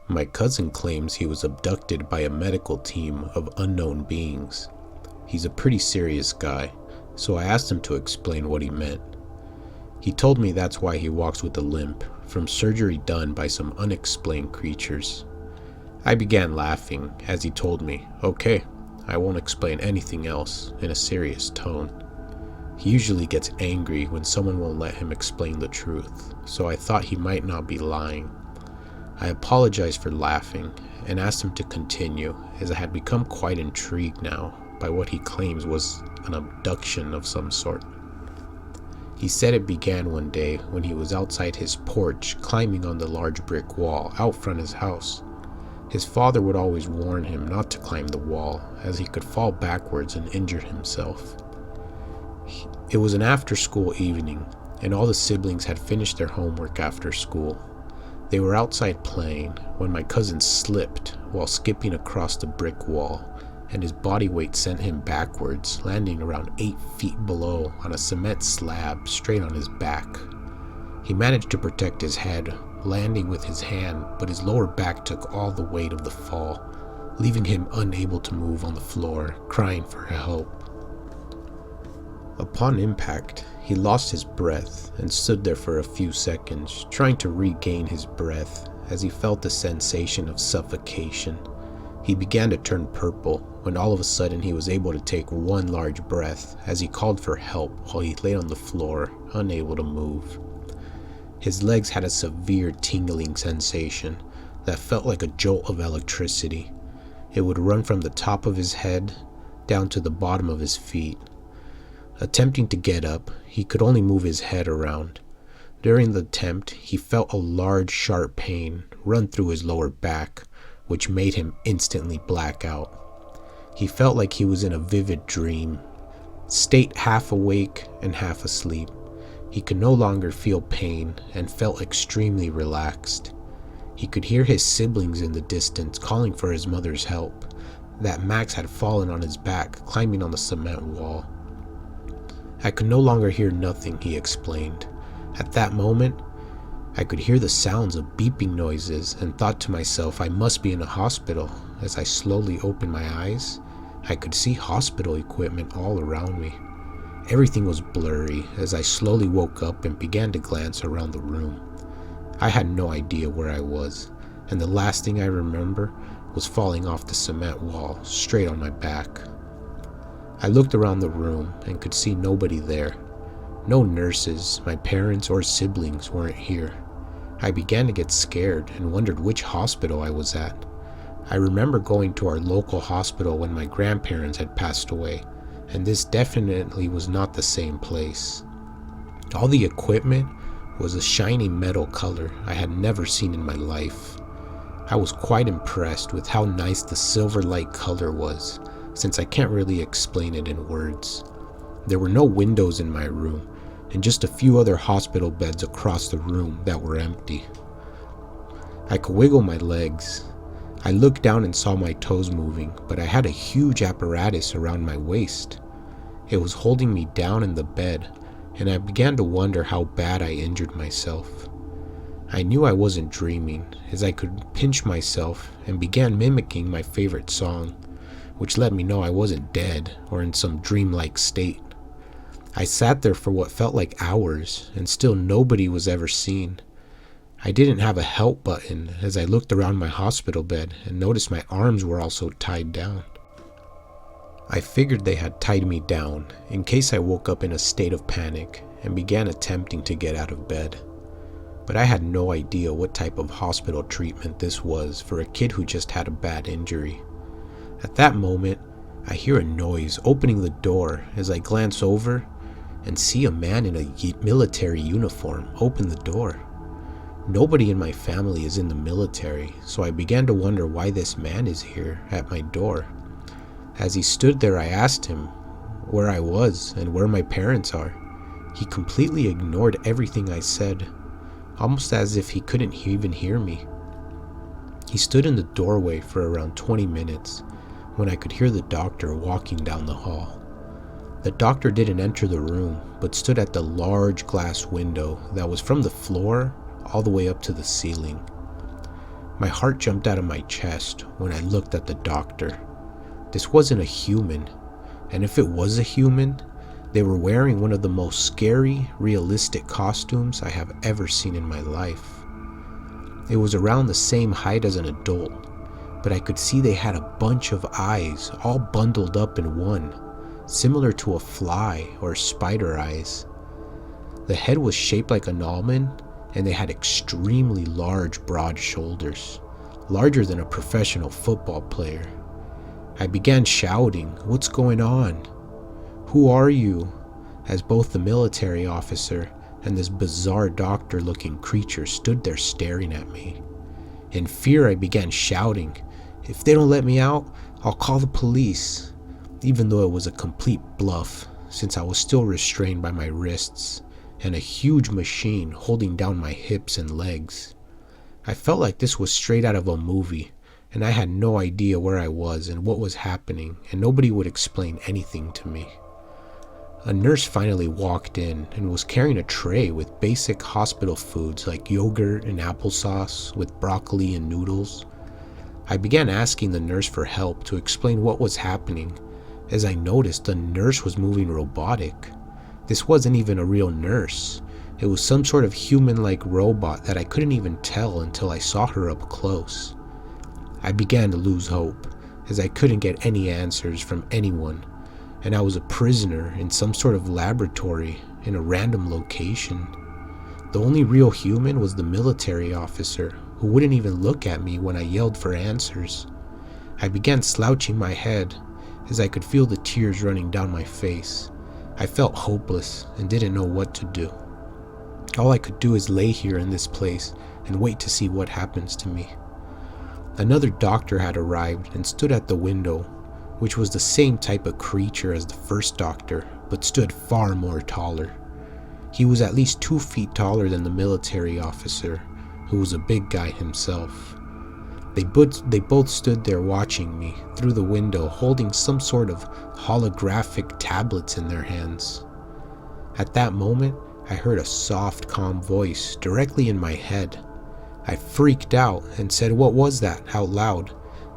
My cousin claims he was abducted by a medical team of unknown beings. He's a pretty serious guy, so I asked him to explain what he meant. He told me that's why he walks with a limp, from surgery done by some unexplained creatures. I began laughing as he told me, "Okay, I won't explain anything else," in a serious tone. He usually gets angry when someone won't let him explain the truth, so I thought he might not be lying. I apologized for laughing and asked him to continue, as I had become quite intrigued now by what he claims was an abduction of some sort. He said it began one day when he was outside his porch climbing on the large brick wall out front his house. His father would always warn him not to climb the wall, as he could fall backwards and injure himself. It was an after-school evening, and all the siblings had finished their homework after school. They were outside playing when my cousin slipped while skipping across the brick wall, and his body weight sent him backwards, landing around 8 feet below on a cement slab straight on his back. He managed to protect his head, landing with his hand, but his lower back took all the weight of the fall, leaving him unable to move on the floor, crying for help. Upon impact, he lost his breath and stood there for a few seconds, trying to regain his breath as he felt the sensation of suffocation. He began to turn purple when all of a sudden he was able to take one large breath as he called for help while he lay on the floor, unable to move. His legs had a severe tingling sensation that felt like a jolt of electricity. It would run from the top of his head down to the bottom of his feet. Attempting to get up, he could only move his head around. During the attempt, he felt a large, sharp pain run through his lower back, which made him instantly black out. He felt like he was in a vivid dream, state half awake and half asleep. He could no longer feel pain and felt extremely relaxed. He could hear his siblings in the distance calling for his mother's help, that Max had fallen on his back, climbing on the cement wall. I could no longer hear nothing, he explained. At that moment, I could hear the sounds of beeping noises and thought to myself I must be in a hospital. As I slowly opened my eyes, I could see hospital equipment all around me. Everything was blurry as I slowly woke up and began to glance around the room. I had no idea where I was, and the last thing I remember was falling off the cement wall straight on my back. I looked around the room and could see nobody there. No nurses, my parents, or siblings weren't here. I began to get scared and wondered which hospital I was at. I remember going to our local hospital when my grandparents had passed away, and this definitely was not the same place. All the equipment was a shiny metal color I had never seen in my life. I was quite impressed with how nice the silver light color was, since I can't really explain it in words. There were no windows in my room, and just a few other hospital beds across the room that were empty. I could wiggle my legs. I looked down and saw my toes moving, but I had a huge apparatus around my waist. It was holding me down in the bed, and I began to wonder how bad I injured myself. I knew I wasn't dreaming, as I could pinch myself and began mimicking my favorite song, which let me know I wasn't dead or in some dreamlike state. I sat there for what felt like hours, and still nobody was ever seen. I didn't have a help button as I looked around my hospital bed and noticed my arms were also tied down. I figured they had tied me down in case I woke up in a state of panic and began attempting to get out of bed. But I had no idea what type of hospital treatment this was for a kid who just had a bad injury. At that moment, I hear a noise opening the door as I glance over and see a man in a military uniform open the door. Nobody in my family is in the military, so I began to wonder why this man is here at my door. As he stood there, I asked him where I was and where my parents are. He completely ignored everything I said, almost as if he couldn't even hear me. He stood in the doorway for around 20 minutes when I could hear the doctor walking down the hall. The doctor didn't enter the room, but stood at the large glass window that was from the floor all the way up to the ceiling. My heart jumped out of my chest when I looked at the doctor. This wasn't a human, and if it was a human, they were wearing one of the most scary, realistic costumes I have ever seen in my life. It was around the same height as an adult, but I could see they had a bunch of eyes all bundled up in one, similar to a fly or spider eyes. The head was shaped like an almond, and they had extremely large, broad shoulders, larger than a professional football player. I began shouting, "What's going on? Who are you?" as both the military officer and this bizarre doctor-looking creature stood there staring at me. In fear, I began shouting, "If they don't let me out, I'll call the police," even though it was a complete bluff, since I was still restrained by my wrists and a huge machine holding down my hips and legs. I felt like this was straight out of a movie, and I had no idea where I was and what was happening, and nobody would explain anything to me. A nurse finally walked in and was carrying a tray with basic hospital foods like yogurt and applesauce with broccoli and noodles. I began asking the nurse for help to explain what was happening, as I noticed the nurse was moving robotic. This wasn't even a real nurse. It was some sort of human-like robot that I couldn't even tell until I saw her up close. I began to lose hope, as I couldn't get any answers from anyone, and I was a prisoner in some sort of laboratory in a random location. The only real human was the military officer, who wouldn't even look at me when I yelled for answers. I began slouching my head, as I could feel the tears running down my face. I felt hopeless and didn't know what to do. All I could do is lay here in this place and wait to see what happens to me. Another doctor had arrived and stood at the window, which was the same type of creature as the first doctor, but stood far more taller. He was at least 2 feet taller than the military officer, who was a big guy himself. They both stood there watching me through the window, holding some sort of holographic tablets in their hands. At that moment, I heard a soft, calm voice directly in my head. I freaked out and said, "What was that?" out loud,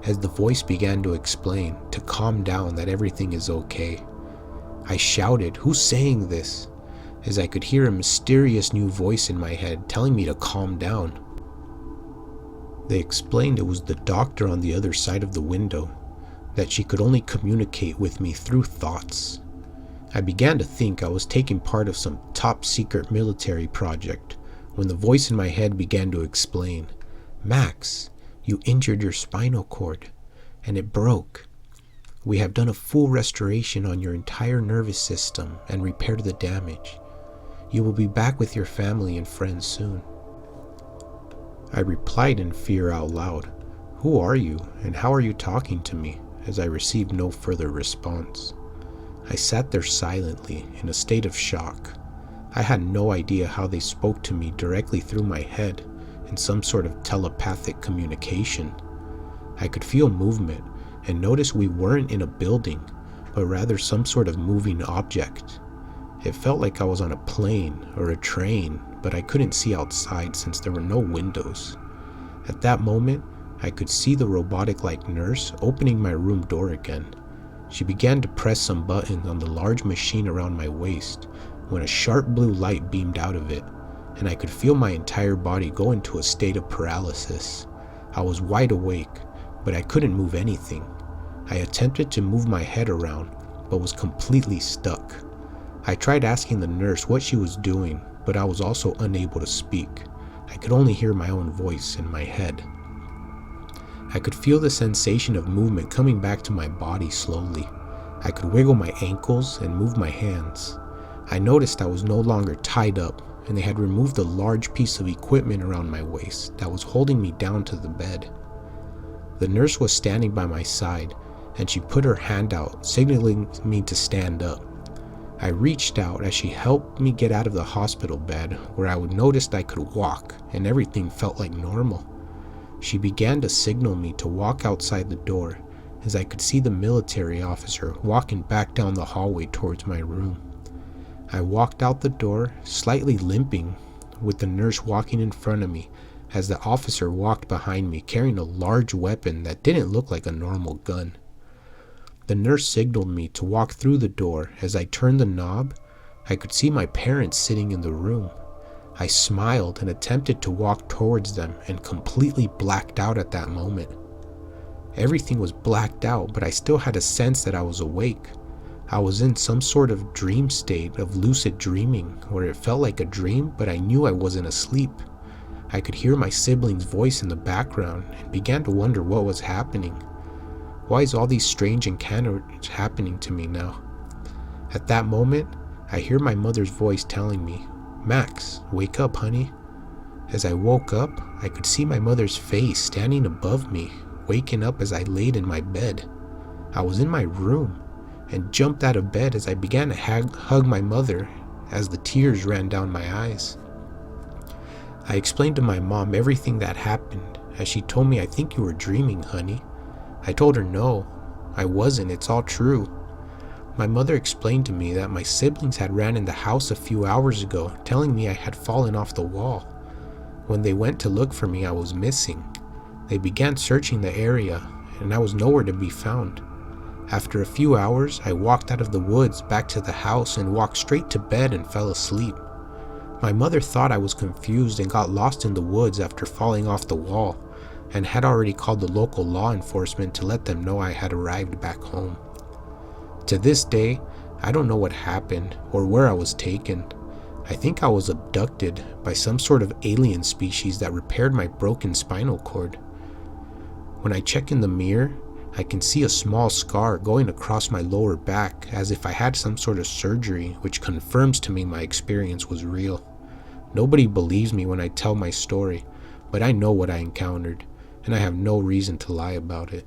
as the voice began to explain to calm down, that everything is okay. I shouted, "Who's saying this?" as I could hear a mysterious new voice in my head telling me to calm down. They explained it was the doctor on the other side of the window, that she could only communicate with me through thoughts. I began to think I was taking part of some top-secret military project when the voice in my head began to explain, "Max, you injured your spinal cord, and it broke. We have done a full restoration on your entire nervous system and repaired the damage. You will be back with your family and friends soon." I replied in fear out loud, "Who are you, and how are you talking to me?" as I received no further response. I sat there silently, in a state of shock. I had no idea how they spoke to me directly through my head, in some sort of telepathic communication. I could feel movement, and noticed we weren't in a building, but rather some sort of moving object. It felt like I was on a plane or a train, but I couldn't see outside since there were no windows. At that moment, I could see the robotic-like nurse opening my room door again. She began to press some buttons on the large machine around my waist when a sharp blue light beamed out of it, and I could feel my entire body go into a state of paralysis. I was wide awake, but I couldn't move anything. I attempted to move my head around, but was completely stuck. I tried asking the nurse what she was doing, but I was also unable to speak. I could only hear my own voice in my head. I could feel the sensation of movement coming back to my body slowly. I could wiggle my ankles and move my hands. I noticed I was no longer tied up, and they had removed a large piece of equipment around my waist that was holding me down to the bed. The nurse was standing by my side, and she put her hand out, signaling me to stand up. I reached out as she helped me get out of the hospital bed, where I would notice I could walk and everything felt like normal. She began to signal me to walk outside the door, as I could see the military officer walking back down the hallway towards my room. I walked out the door, slightly limping, with the nurse walking in front of me, as the officer walked behind me carrying a large weapon that didn't look like a normal gun. The nurse signaled me to walk through the door. As I turned the knob, I could see my parents sitting in the room. I smiled and attempted to walk towards them and completely blacked out at that moment. Everything was blacked out, but I still had a sense that I was awake. I was in some sort of dream state of lucid dreaming, where it felt like a dream, but I knew I wasn't asleep. I could hear my sibling's voice in the background and began to wonder what was happening. Why is all these strange encounters happening to me now? At that moment, I hear my mother's voice telling me, "Max, wake up, honey." As I woke up, I could see my mother's face standing above me, waking up as I laid in my bed. I was in my room and jumped out of bed as I began to hug my mother as the tears ran down my eyes. I explained to my mom everything that happened as she told me, "I think you were dreaming, honey." I told her no, I wasn't, it's all true. My mother explained to me that my siblings had ran in the house a few hours ago, telling me I had fallen off the wall. When they went to look for me, I was missing. They began searching the area, and I was nowhere to be found. After a few hours, I walked out of the woods back to the house and walked straight to bed and fell asleep. My mother thought I was confused and got lost in the woods after falling off the wall, and had already called the local law enforcement to let them know I had arrived back home. To this day, I don't know what happened or where I was taken. I think I was abducted by some sort of alien species that repaired my broken spinal cord. When I check in the mirror, I can see a small scar going across my lower back as if I had some sort of surgery, which confirms to me my experience was real. Nobody believes me when I tell my story, but I know what I encountered, and I have no reason to lie about it.